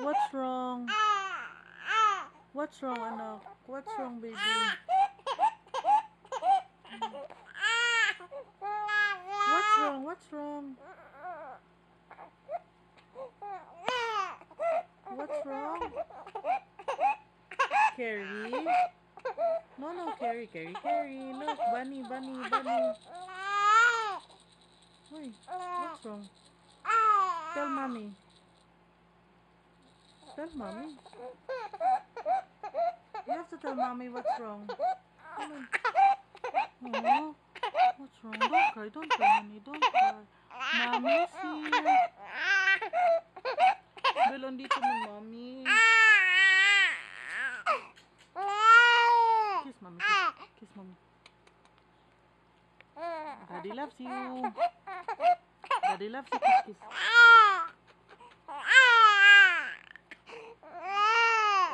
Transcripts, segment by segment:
What's wrong? What's wrong, anak? What's wrong, baby? What's wrong? What's wrong? What's wrong? Carrie? No, Carrie. Look, bunny. Wait, what's wrong? Tell mommy. Tell mommy. You have to tell mommy what's wrong. Come on. Oh, what's wrong? Don't cry, honey. Don't cry. Mommy's here. Belon dito mo, mommy. Kiss mommy. Kiss mommy. Daddy loves you. Daddy loves you. Kiss.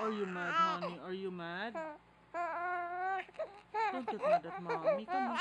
Are you mad, honey? Are you mad? Don't get mad at mommy. Come on.